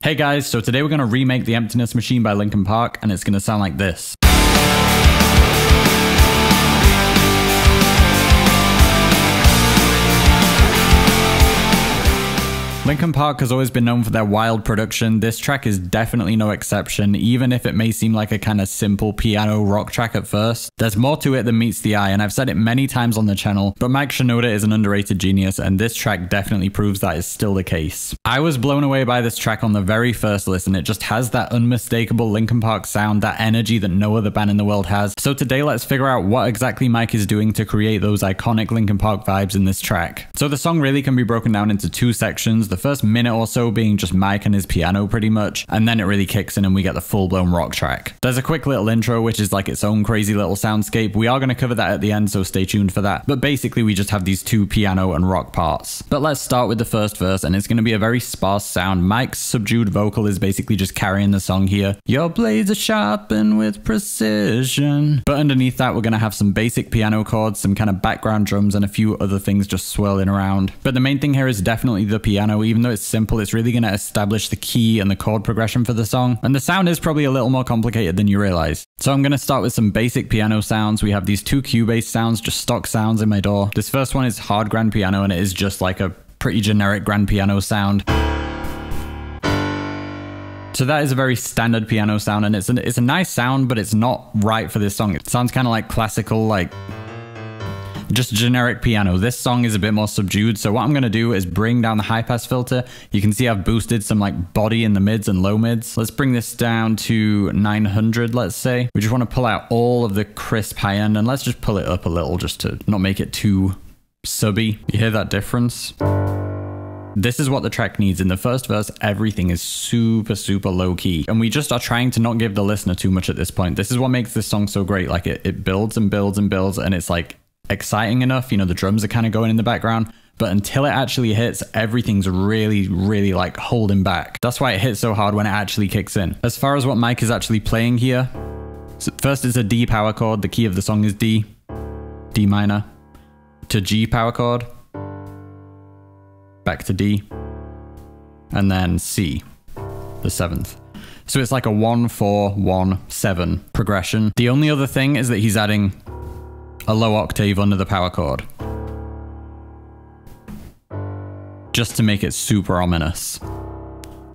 Hey guys, so today we're going to remake the Emptiness machine by Linkin Park, and it's going to sound like this. Linkin Park has always been known for their wild production. This track is definitely no exception, even if it may seem like a kind of simple piano rock track at first. There's more to it than meets the eye, and I've said it many times on the channel, but Mike Shinoda is an underrated genius, and this track definitely proves that is still the case. I was blown away by this track on the very first listen. It just has that unmistakable Linkin Park sound, that energy that no other band in the world has. So today let's figure out what exactly Mike is doing to create those iconic Linkin Park vibes in this track. So the song really can be broken down into two sections. The first minute or so being just Mike and his piano pretty much, and then it really kicks in and we get the full-blown rock track. There's a quick little intro which is like its own crazy little soundscape. We are going to cover that at the end, so stay tuned for that. But basically we just have these two piano and rock parts. But let's start with the first verse, and it's going to be a very sparse sound. Mike's subdued vocal is basically just carrying the song here. Your blades are sharpened with precision. But underneath that we're going to have some basic piano chords, some kind of background drums, and a few other things just swirling around. But the main thing here is definitely the piano. Even though it's simple, it's really going to establish the key and the chord progression for the song. And the sound is probably a little more complicated than you realize. So I'm going to start with some basic piano sounds. We have these two Cubase sounds, just stock sounds in my DAW. This first one is hard grand piano, and it is just like a pretty generic grand piano sound. So that is a very standard piano sound, and it's a nice sound, but it's not right for this song. It sounds kind of like classical, like just generic piano. This song is a bit more subdued, so what I'm going to do is bring down the high pass filter. You can see I've boosted some like body in the mids and low mids. Let's bring this down to 900, let's say. We just want to pull out all of the crisp high end, and let's just pull it up a little just to not make it too subby. You hear that difference? This is what the track needs. In the first verse, everything is super low key, and we just are trying to not give the listener too much at this point. This is what makes this song so great. Like it builds and builds and builds, and it's like exciting enough, you know, the drums are kind of going in the background, but until it actually hits, everything's really like holding back. That's why it hits so hard when it actually kicks in. As far as what Mike is actually playing here, so first it's a D power chord. The key of the song is D, D minor, to G power chord, back to D, and then C, the seventh. So it's like a 1-4-1-7 progression. The only other thing is that he's adding a low octave under the power chord, just to make it super ominous.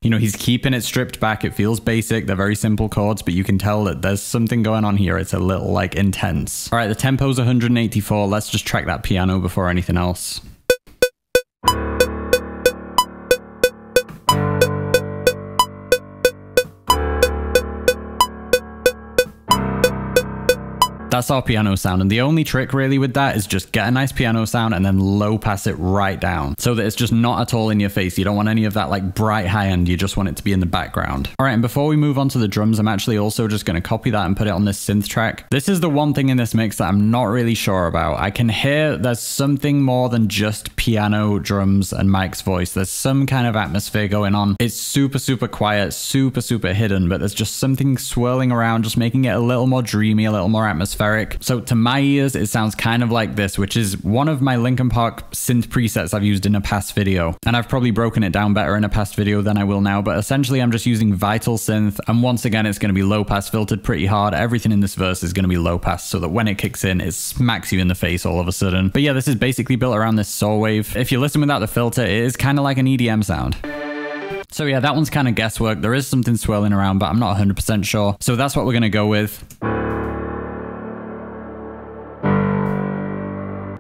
You know, he's keeping it stripped back. It feels basic. They're very simple chords, but you can tell that there's something going on here. It's a little like intense. All right, the tempo's 184. Let's just track that piano before anything else. That's our piano sound, and the only trick really with that is just get a nice piano sound and then low pass it right down so that it's just not at all in your face. You don't want any of that like bright high end, you just want it to be in the background. All right, and before we move on to the drums, I'm actually also just going to copy that and put it on this synth track. This is the one thing in this mix that I'm not really sure about. I can hear there's something more than just piano, drums, and Mike's voice. There's some kind of atmosphere going on. It's super quiet, super hidden, but there's just something swirling around, just making it a little more dreamy, a little more atmospheric. So to my ears, it sounds kind of like this, which is one of my Linkin Park synth presets I've used in a past video. And I've probably broken it down better in a past video than I will now, but essentially I'm just using Vital Synth. And once again, it's going to be low pass filtered pretty hard. Everything in this verse is going to be low pass so that when it kicks in, it smacks you in the face all of a sudden. But yeah, this is basically built around this saw wave. If you listen without the filter, it is kind of like an EDM sound. So yeah, that one's kind of guesswork. There is something swirling around, but I'm not 100% sure. So that's what we're going to go with.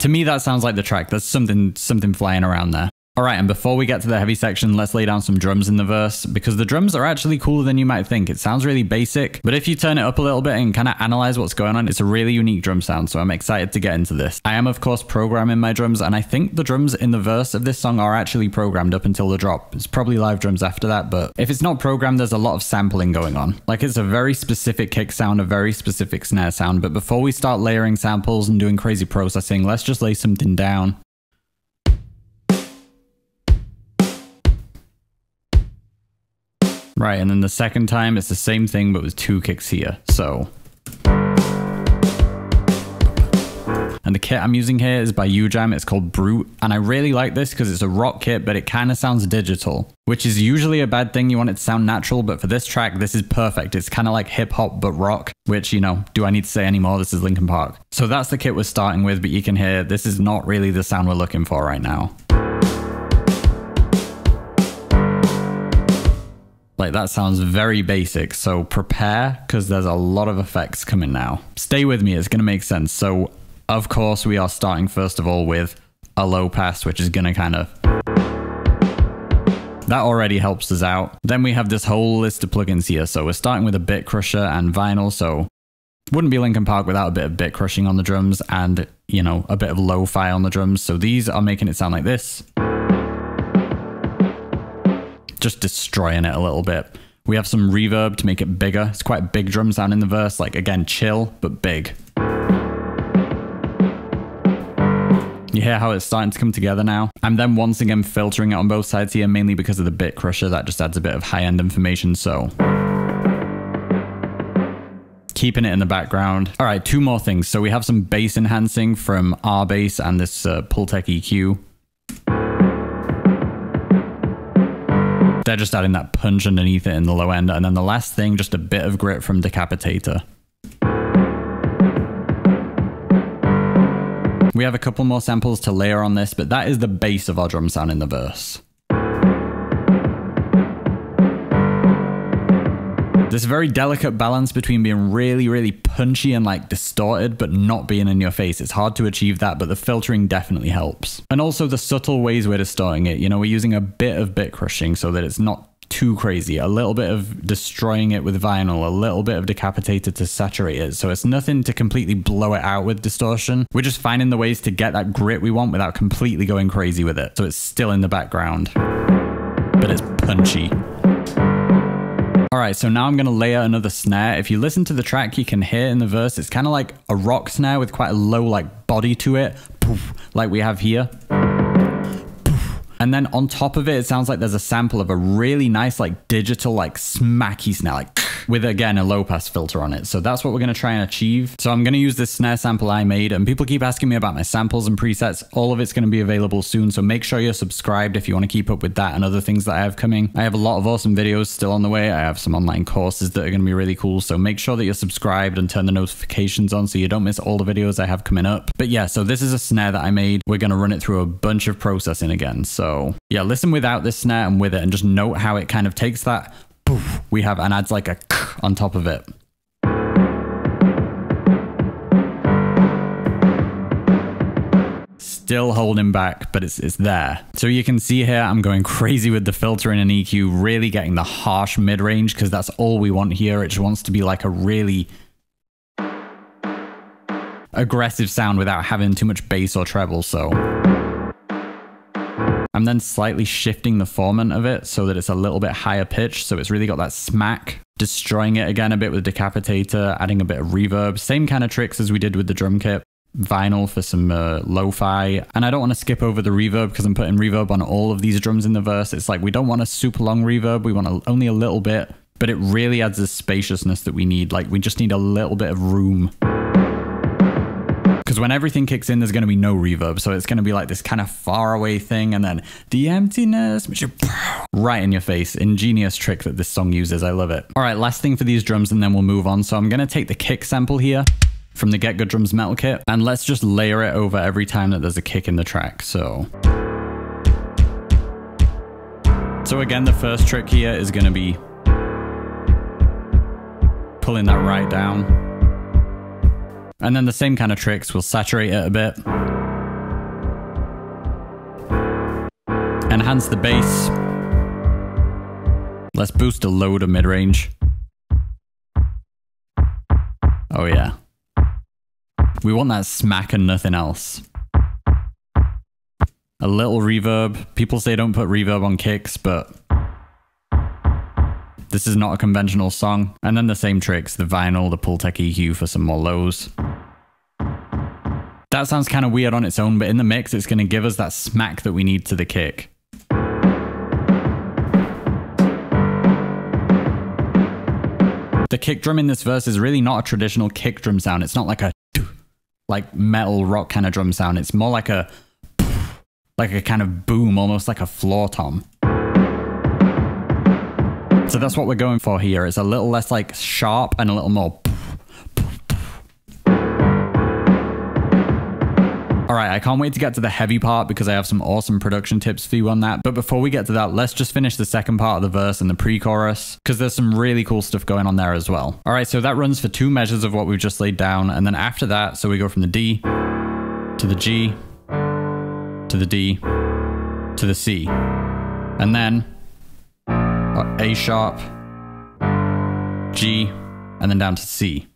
To me, that sounds like the track. There's something flying around there. All right, and before we get to the heavy section, let's lay down some drums in the verse, because the drums are actually cooler than you might think. It sounds really basic, but if you turn it up a little bit and kind of analyze what's going on, it's a really unique drum sound, so I'm excited to get into this. I am, of course, programming my drums, and I think the drums in the verse of this song are actually programmed up until the drop. It's probably live drums after that, but if it's not programmed, there's a lot of sampling going on. Like, it's a very specific kick sound, a very specific snare sound, but before we start layering samples and doing crazy processing, let's just lay something down. Right, and then the second time, it's the same thing, but with two kicks here. So And the kit I'm using here is by UJam. It's called Brute. And I really like this because it's a rock kit, but it kind of sounds digital, which is usually a bad thing. You want it to sound natural, but for this track, this is perfect. It's kind of like hip hop, but rock, which, you know, do I need to say any more? This is Linkin Park. So that's the kit we're starting with, but you can hear this is not really the sound we're looking for right now. Like, that sounds very basic, so prepare, because there's a lot of effects coming now. Stay with me, it's going to make sense. So, of course, we are starting first of all with a low pass, which is going to kind of... That already helps us out. Then we have this whole list of plugins here. So we're starting with a bit crusher and vinyl, so wouldn't be Linkin Park without a bit of bit crushing on the drums and, you know, a bit of lo-fi on the drums. So these are making it sound like this. Just destroying it a little bit. We have some reverb to make it bigger. It's quite a big drum sound in the verse, like again, chill, but big. You hear how it's starting to come together now? I'm then once again filtering it on both sides here, mainly because of the bit crusher. That just adds a bit of high-end information, so... keeping it in the background. All right, two more things. So we have some bass enhancing from R-Bass and this Pultec EQ. They're just adding that punch underneath it in the low end. And then the last thing, just a bit of grit from Decapitator. We have a couple more samples to layer on this, but that is the base of our drum sound in the verse. This very delicate balance between being really, really punchy and like distorted, but not being in your face. It's hard to achieve that, but the filtering definitely helps. And also the subtle ways we're distorting it. You know, we're using a bit of bit crushing so that it's not too crazy. A little bit of destroying it with vinyl, a little bit of Decapitator to saturate it. So it's nothing to completely blow it out with distortion. We're just finding the ways to get that grit we want without completely going crazy with it. So it's still in the background, but it's punchy. All right, so now I'm going to layer another snare. If you listen to the track, you can hear in the verse, it's kind of like a rock snare with quite a low like body to it, poof, like we have here. And then on top of it, it sounds like there's a sample of a really nice like digital like smacky snare, like with again a low pass filter on it. So that's what we're going to try and achieve. So I'm going to use this snare sample I made, and people keep asking me about my samples and presets. All of it's going to be available soon. So make sure you're subscribed if you want to keep up with that and other things that I have coming. I have a lot of awesome videos still on the way. I have some online courses that are going to be really cool. So make sure that you're subscribed and turn the notifications on so you don't miss all the videos I have coming up. But yeah, so this is a snare that I made. We're going to run it through a bunch of processing again. So yeah, listen without this snare and with it, and just note how it kind of takes that poof we have and adds like a on top of it. Still holding back, but it's there. So you can see here, I'm going crazy with the filtering and EQ, really getting the harsh mid-range because that's all we want here. It just wants to be like a really aggressive sound without having too much bass or treble. So I'm then slightly shifting the formant of it so that it's a little bit higher pitched. So it's really got that smack, destroying it again a bit with Decapitator, adding a bit of reverb. Same kind of tricks as we did with the drum kit. Vinyl for some lo-fi. And I don't want to skip over the reverb because I'm putting reverb on all of these drums in the verse. It's like we don't want a super long reverb. We want only a little bit, but it really adds the spaciousness that we need. Like we just need a little bit of room. Because when everything kicks in, there's going to be no reverb. So it's going to be like this kind of far away thing. And then the emptiness, which is right in your face. Ingenious trick that this song uses. I love it. All right, last thing for these drums and then we'll move on. So I'm going to take the kick sample here from the Get Good Drums metal kit. And let's just layer it over every time that there's a kick in the track. So again, the first trick here is going to be pulling that right down. And then the same kind of tricks, we'll saturate it a bit. Enhance the bass. Let's boost a low to mid-range. Oh yeah. We want that smack and nothing else. A little reverb. People say don't put reverb on kicks, but this is not a conventional song. And then the same tricks, the vinyl, the Pultec EQ for some more lows. That sounds kind of weird on its own, but in the mix, it's going to give us that smack that we need to the kick. The kick drum in this verse is really not a traditional kick drum sound. It's not like a like metal rock kind of drum sound. It's more like a kind of boom, almost like a floor tom. So that's what we're going for here. It's a little less like sharp and a little more. Alright, I can't wait to get to the heavy part because I have some awesome production tips for you on that. But before we get to that, let's just finish the second part of the verse and the pre-chorus, because there's some really cool stuff going on there as well. Alright, so that runs for 2 measures of what we've just laid down, and then after that, so we go from the D to the G to the D to the C, and then A sharp, G, and then down to C.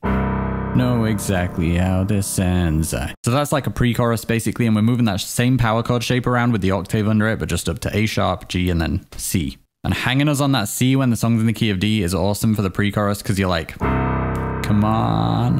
Know exactly how this ends. So that's like a pre-chorus basically, and we're moving that same power chord shape around with the octave under it, but just up to A sharp, G, and then C. And hanging us on that C when the song's in the key of D is awesome for the pre-chorus, because you're like, come on,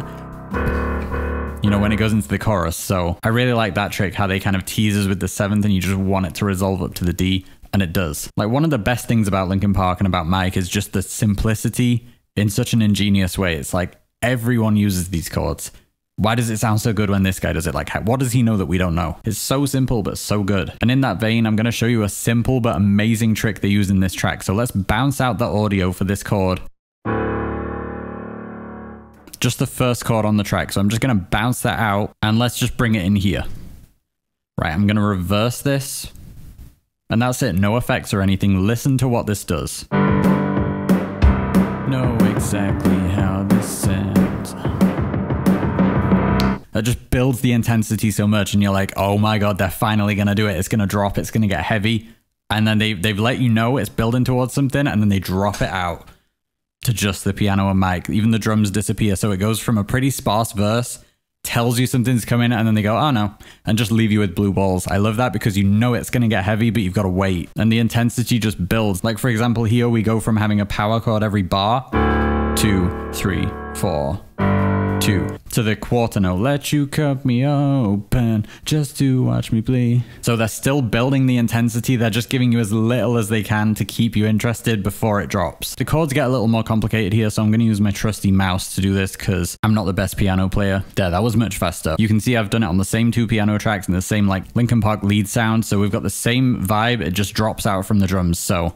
you know, when it goes into the chorus. So I really like that trick, how they kind of tease us with the 7th and you just want it to resolve up to the D, and it does. Like, one of the best things about Linkin Park and about Mike is just the simplicity in such an ingenious way. It's like, everyone uses these chords. Why does it sound so good when this guy does it? Like, what does he know that we don't know? It's so simple, but so good. And in that vein, I'm going to show you a simple but amazing trick they use in this track. So let's bounce out the audio for this chord. Just the first chord on the track. So I'm just going to bounce that out and let's just bring it in here. Right, I'm going to reverse this. And that's it. No effects or anything. Listen to what this does. Know exactly how this ends. That just builds the intensity so much, and you're like, oh my god, they're finally gonna do it. It's gonna drop, it's gonna get heavy, and then they've let you know it's building towards something, and then they drop it out to just the piano and mic. Even the drums disappear, so it goes from a pretty sparse verse, tells you something's coming, and then they go, oh no, and just leave you with blue balls. I love that because you know it's gonna get heavy, but you've got to wait, and the intensity just builds. Like, for example, here we go from having a power chord every bar, 2, 3, 4, 2, to the quarter note, let you cut me open just to watch me bleed. So they're still building the intensity. They're just giving you as little as they can to keep you interested before it drops. The chords get a little more complicated here, so I'm going to use my trusty mouse to do this because I'm not the best piano player. There, that was much faster. You can see I've done it on the same 2 piano tracks and the same like Linkin Park lead sound, so we've got the same vibe, it just drops out from the drums. So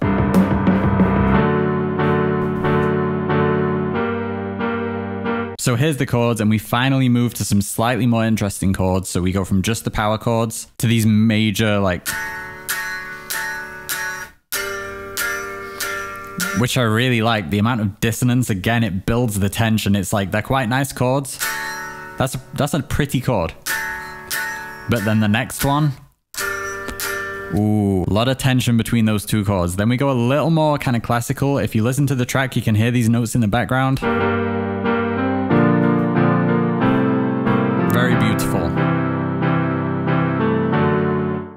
here's the chords, and we finally move to some slightly more interesting chords. So we go from just the power chords to these major, like, which I really like. The amount of dissonance, again, it builds the tension. It's like, they're quite nice chords. That's a pretty chord. But then the next one, ooh, a lot of tension between those 2 chords. Then we go a little more kind of classical. If you listen to the track, you can hear these notes in the background. Very beautiful.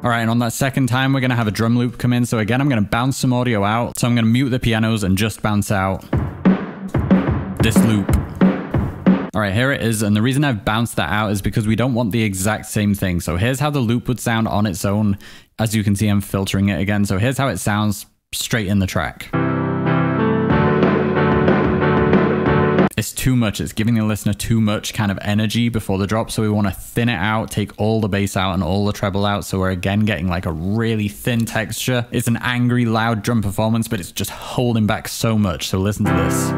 All right, and on that second time, we're going to have a drum loop come in. So again, I'm going to bounce some audio out. So I'm going to mute the pianos and just bounce out this loop. All right, here it is. And the reason I've bounced that out is because we don't want the exact same thing. So here's how the loop would sound on its own. As you can see, I'm filtering it again. So here's how it sounds straight in the track. It's too much. It's giving the listener too much kind of energy before the drop. So we want to thin it out, take all the bass out and all the treble out. So we're again getting like a really thin texture. It's an angry, loud drum performance, but it's just holding back so much. So listen to this.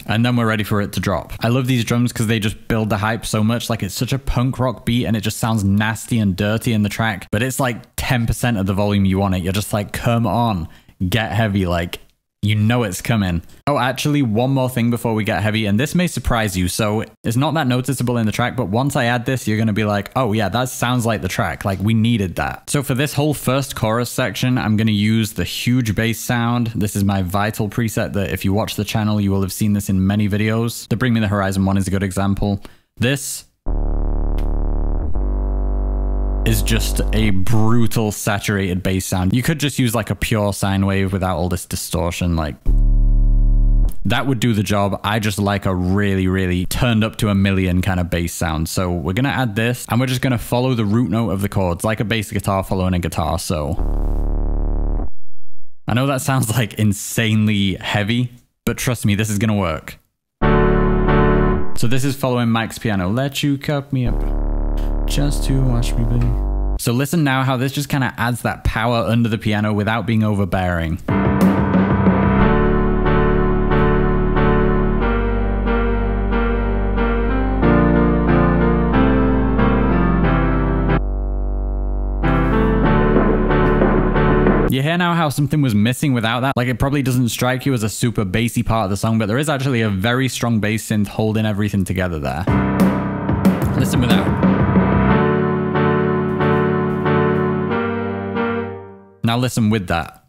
And then we're ready for it to drop. I love these drums because they just build the hype so much. Like, it's such a punk rock beat and it just sounds nasty and dirty in the track, but it's like 10% of the volume you want it. You're just like, come on, get heavy. Like, you know it's coming. Oh, actually, one more thing before we get heavy, and this may surprise you. So it's not that noticeable in the track, but once I add this, you're going to be like, oh yeah, that sounds like the track. Like, we needed that. So for this whole first chorus section, I'm going to use the huge bass sound. This is my Vital preset that if you watch the channel, you will have seen this in many videos. The Bring Me the Horizon one is a good example. This is just a brutal saturated bass sound. You could just use like a pure sine wave without all this distortion. Like, that would do the job. I just like a really, really turned up to a million kind of bass sound. So we're going to add this and we're just going to follow the root note of the chords like a bass guitar following a guitar. So I know that sounds like insanely heavy, but trust me, this is gonna work. So this is following Mike's piano. Let you cup me up just to watch me bleed. So listen now how this just kind of adds that power under the piano without being overbearing. You hear now how something was missing without that? Like, it probably doesn't strike you as a super bassy part of the song, but there is actually a very strong bass synth holding everything together there. Listen without. Now listen with that.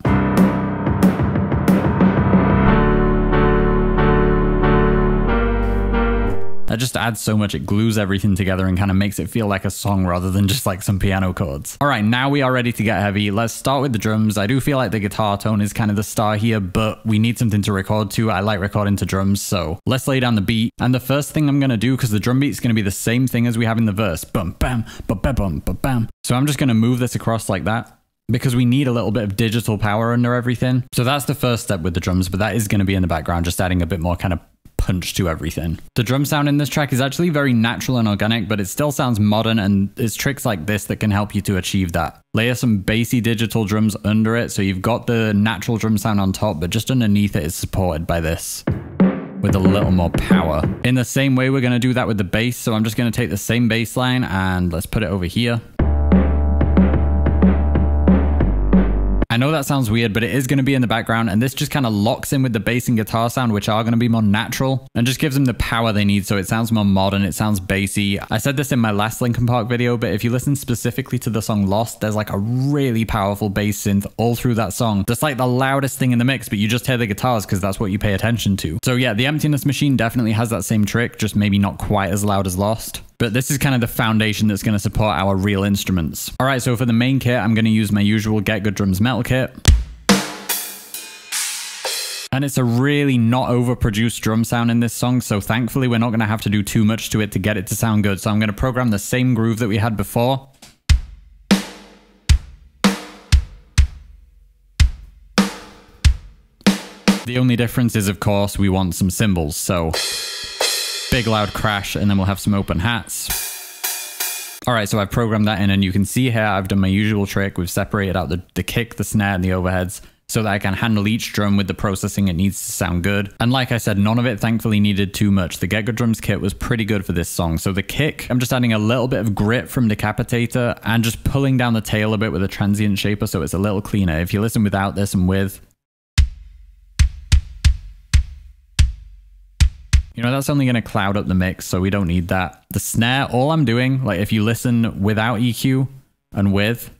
That just adds so much, it glues everything together and kind of makes it feel like a song rather than just like some piano chords. All right, now we are ready to get heavy. Let's start with the drums. I do feel like the guitar tone is kind of the star here, but we need something to record to. I like recording to drums, so let's lay down the beat. And the first thing I'm gonna do, because the drum beat is gonna be the same thing as we have in the verse, bum, bam, bum, bam, bum, bum, bam. So I'm just gonna move this across like that, because we need a little bit of digital power under everything. So that's the first step with the drums, but that is gonna be in the background, just adding a bit more kind of punch to everything. The drum sound in this track is actually very natural and organic, but it still sounds modern, and it's tricks like this that can help you to achieve that. Layer some bassy digital drums under it, so you've got the natural drum sound on top, but just underneath it is supported by this with a little more power. In the same way, we're going to do that with the bass, so I'm just going to take the same bass line and let's put it over here. I know that sounds weird, but it is going to be in the background, and this just kind of locks in with the bass and guitar sound, which are going to be more natural, and just gives them the power they need, so it sounds more modern, it sounds bassy. I said this in my last Linkin Park video, but if you listen specifically to the song Lost, there's like a really powerful bass synth all through that song. That's like the loudest thing in the mix, but you just hear the guitars because that's what you pay attention to. So yeah, the Emptiness machine definitely has that same trick, just maybe not quite as loud as Lost. But this is kind of the foundation that's going to support our real instruments. All right, so for the main kit, I'm going to use my usual Get Good Drums metal kit. And it's a really not overproduced drum sound in this song, so thankfully we're not going to have to do too much to it to get it to sound good. So I'm going to program the same groove that we had before. The only difference is, of course, we want some cymbals, so big loud crash, and then we'll have some open hats. All right, so I've programmed that in, and you can see here I've done my usual trick. We've separated out the kick, the snare, and the overheads so that I can handle each drum with the processing it needs to sound good. And like I said, none of it thankfully needed too much. The Get Good Drums kit was pretty good for this song. So the kick, I'm just adding a little bit of grit from Decapitator and just pulling down the tail a bit with a transient shaper so it's a little cleaner. If you listen without this and with, you know, that's only going to cloud up the mix, so we don't need that. The snare, all I'm doing, like if you listen without EQ and with,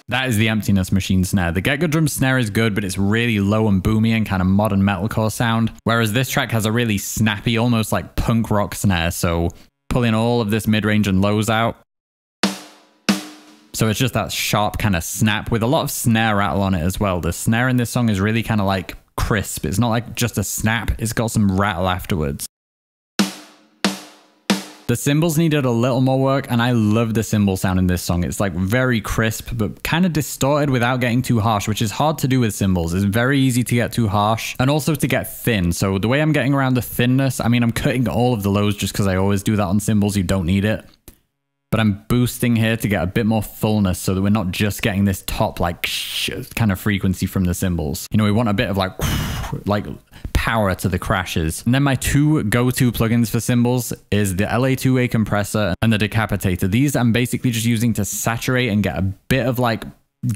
that is the Emptiness machine snare. The Get Good Drums snare is good, but it's really low and boomy and kind of modern metalcore sound, whereas this track has a really snappy, almost like punk rock snare, so pulling all of this mid-range and lows out. So it's just that sharp kind of snap with a lot of snare rattle on it as well. The snare in this song is really kind of like crisp. It's not like just a snap. It's got some rattle afterwards. The cymbals needed a little more work, and I love the cymbal sound in this song. It's like very crisp, but kind of distorted without getting too harsh, which is hard to do with cymbals. It's very easy to get too harsh and also to get thin. So the way I'm getting around the thinness, I mean, I'm cutting all of the lows just because I always do that on cymbals. You don't need it. But I'm boosting here to get a bit more fullness so that we're not just getting this top like kind of frequency from the cymbals. You know, we want a bit of like power to the crashes. And then my two go-to plugins for cymbals is the LA2A compressor and the Decapitator. These I'm basically just using to saturate and get a bit of like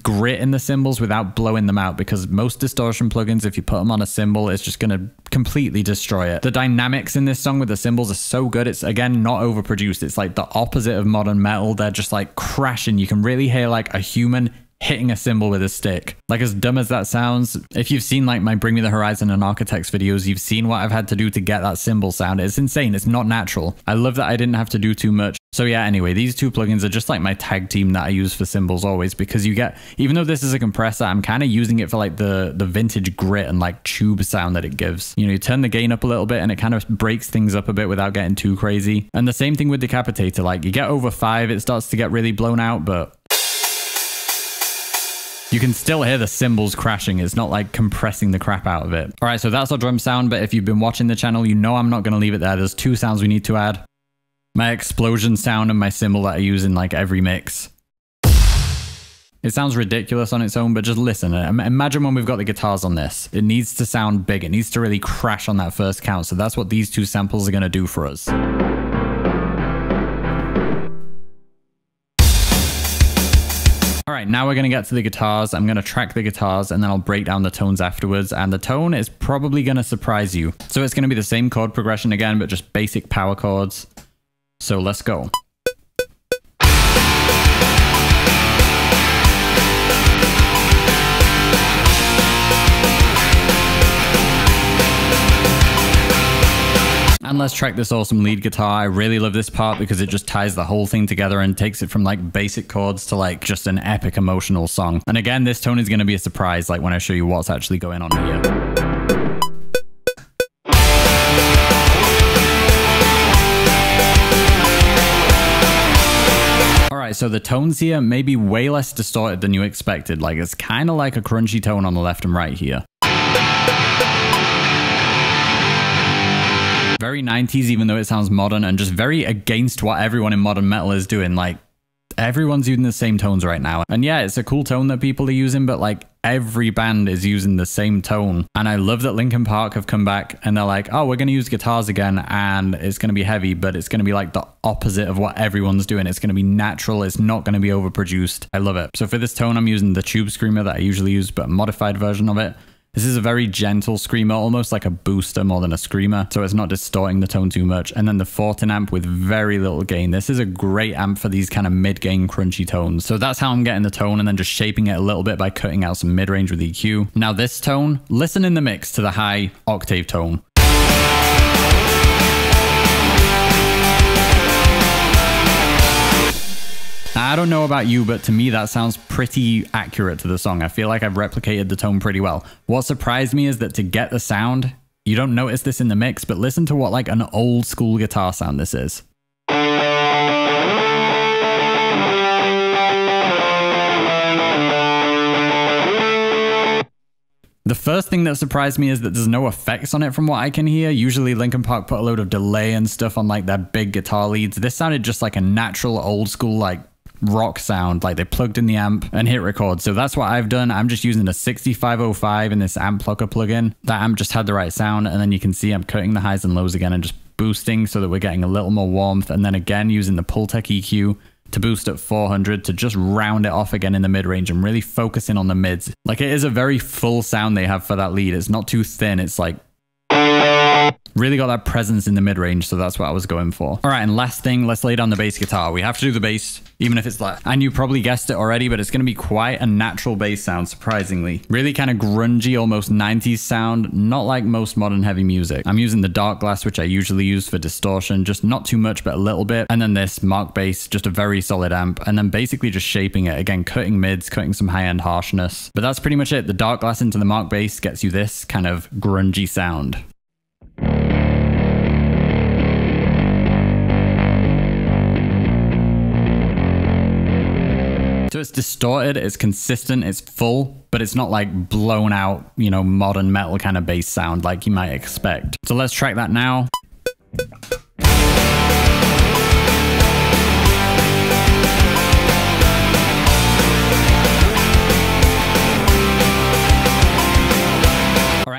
grit in the cymbals without blowing them out, because most distortion plugins, if you put them on a cymbal, it's just going to completely destroy it. The dynamics in this song with the cymbals are so good. It's again not overproduced. It's like the opposite of modern metal. They're just like crashing. You can really hear like a human hitting a cymbal with a stick. Like, as dumb as that sounds, if you've seen like my Bring Me the Horizon and Architects videos, you've seen what I've had to do to get that cymbal sound. It's insane. It's not natural. I love that I didn't have to do too much. So yeah, anyway, these two plugins are just like my tag team that I use for cymbals always, because you get, even though this is a compressor, I'm kind of using it for like the vintage grit and like tube sound that it gives. You know, you turn the gain up a little bit and it kind of breaks things up a bit without getting too crazy. And the same thing with Decapitator, like you get over 5, it starts to get really blown out, but you can still hear the cymbals crashing. It's not like compressing the crap out of it. All right, so that's our drum sound, but if you've been watching the channel, you know I'm not going to leave it there. There's 2 sounds we need to add. My explosion sound and my cymbal that I use in like every mix. It sounds ridiculous on its own, but just listen. Imagine when we've got the guitars on this. It needs to sound big. It needs to really crash on that first count. So that's what these 2 samples are going to do for us. All right, now we're going to get to the guitars. I'm going to track the guitars and then I'll break down the tones afterwards. And the tone is probably going to surprise you. So it's going to be the same chord progression again, but just basic power chords. So let's go. And let's track this awesome lead guitar. I really love this part because it just ties the whole thing together and takes it from like basic chords to like just an epic emotional song. And again, this tone is going to be a surprise, like when I show you what's actually going on here. So the tones here may be way less distorted than you expected. Like it's kind of like a crunchy tone on the left and right here. Very 90s, even though it sounds modern, and just very against what everyone in modern metal is doing. Like everyone's using the same tones right now. And yeah, it's a cool tone that people are using, but like every band is using the same tone. And I love that Linkin Park have come back and they're like, oh, we're going to use guitars again and it's going to be heavy, but it's going to be like the opposite of what everyone's doing. It's going to be natural. It's not going to be overproduced. I love it. So for this tone, I'm using the Tube Screamer that I usually use, but a modified version of it. This is a very gentle screamer, almost like a booster more than a screamer, so it's not distorting the tone too much. And then the Fortin amp with very little gain. This is a great amp for these kind of mid-gain crunchy tones. So that's how I'm getting the tone and then just shaping it a little bit by cutting out some mid-range with EQ. Now this tone, listen in the mix to the high octave tone. I don't know about you, but to me that sounds pretty accurate to the song. I feel like I've replicated the tone pretty well. What surprised me is that to get the sound, you don't notice this in the mix, but listen to what like an old school guitar sound this is. The first thing that surprised me is that there's no effects on it from what I can hear. Usually Linkin Park put a load of delay and stuff on like their big guitar leads. This sounded just like a natural old school like rock sound, like they plugged in the amp and hit record. So that's what I've done. I'm just using a 6505 in this amp plucker plugin. That amp just had the right sound, and then you can see I'm cutting the highs and lows again and just boosting so that we're getting a little more warmth, and then again using the Pultec EQ to boost at 400 to just round it off again in the mid-range and really focusing on the mids. Like it is a very full sound they have for that lead. It's not too thin. It's like really got that presence in the mid-range, so that's what I was going for. All right, and last thing, let's lay down the bass guitar. We have to do the bass, even if it's left. And you probably guessed it already, but it's going to be quite a natural bass sound, surprisingly. Really kind of grungy, almost 90s sound, not like most modern heavy music. I'm using the dark glass, which I usually use for distortion, just not too much, but a little bit. And then this Mark bass, just a very solid amp. And then basically just shaping it, again, cutting mids, cutting some high-end harshness. But that's pretty much it. The dark glass into the Mark bass gets you this kind of grungy sound. So it's distorted, it's consistent, it's full, but it's not like blown out, you know, modern metal kind of bass sound like you might expect. So let's track that now.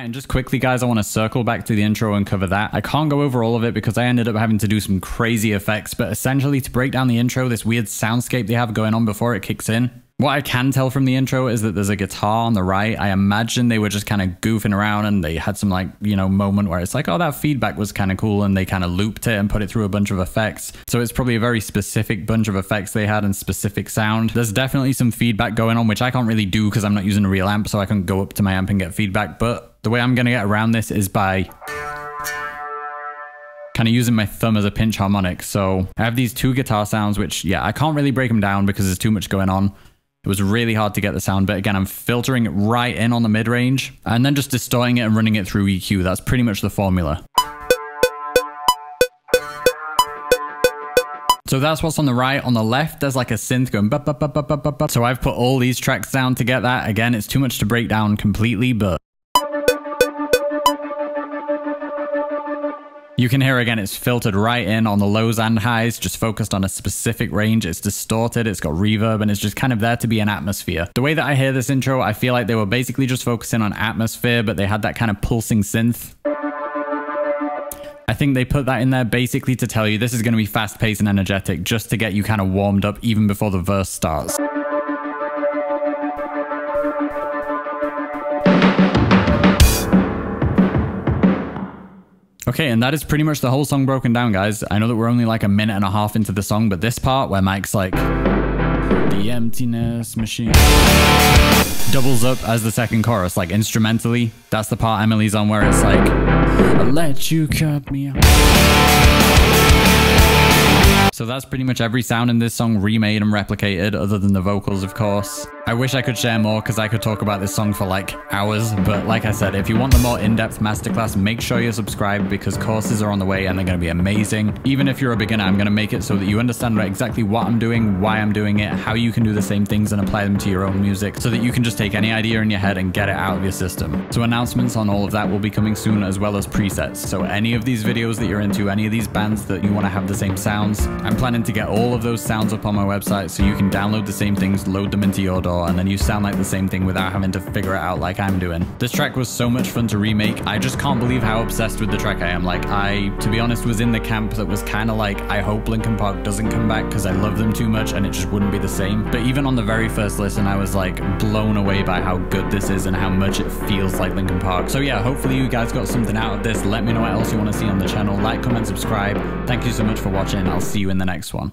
And just quickly, guys, I want to circle back to the intro and cover that. I can't go over all of it because I ended up having to do some crazy effects, but essentially to break down the intro, this weird soundscape they have going on before it kicks in. What I can tell from the intro is that there's a guitar on the right. I imagine they were just kind of goofing around and they had some like, you know, moment where it's like, oh, that feedback was kind of cool, and they kind of looped it and put it through a bunch of effects. So it's probably a very specific bunch of effects they had and specific sound. There's definitely some feedback going on, which I can't really do because I'm not using a real amp, so I can go up to my amp and get feedback. But the way I'm going to get around this is by kind kind of using my thumb as a pinch harmonic. So I have these 2 guitar sounds, which, yeah, I can't really break them down because there's too much going on. It was really hard to get the sound, but again, I'm filtering it right in on the mid-range and then just distorting it and running it through EQ. That's pretty much the formula. So that's what's on the right. On the left, there's like a synth going bup, bup, bup, bup, bup, bup, bup. So I've put all these tracks down to get that. Again, it's too much to break down completely, but you can hear again, it's filtered right in on the lows and highs, just focused on a specific range. It's distorted, it's got reverb, and it's just kind of there to be an atmosphere. The way that I hear this intro, I feel like they were basically just focusing on atmosphere, but they had that kind of pulsing synth. I think they put that in there basically to tell you this is going to be fast paced and energetic, just to get you kind of warmed up even before the verse starts. Okay, and that is pretty much the whole song broken down, guys. I know that we're only like a minute and a half into the song, but this part where Mike's like, the emptiness machine doubles up as the second chorus, like instrumentally. That's the part Emily's on where it's like, I let you cut me off. So that's pretty much every sound in this song remade and replicated, other than the vocals, of course. I wish I could share more because I could talk about this song for like hours, but like I said, if you want the more in-depth masterclass, make sure you're subscribed because courses are on the way and they're going to be amazing. Even if you're a beginner, I'm going to make it so that you understand exactly what I'm doing, why I'm doing it, how you can do the same things and apply them to your own music so that you can just take any idea in your head and get it out of your system. So announcements on all of that will be coming soon, as well as presets. So any of these videos that you're into, any of these bands that you want to have the same sounds, I'm planning to get all of those sounds up on my website so you can download the same things, load them into your DAW, and then you sound like the same thing without having to figure it out like I'm doing. This track was so much fun to remake. I just can't believe how obsessed with the track I am. Like, I, to be honest, was in the camp that was kind of like, I hope Linkin Park doesn't come back because I love them too much and it just wouldn't be the same. But even on the very first listen, I was like blown away by how good this is and how much it feels like Linkin Park. So yeah, hopefully you guys got something out of this. Let me know what else you want to see on the channel. Like, comment, subscribe. Thank you so much for watching. I'll see you in the next one.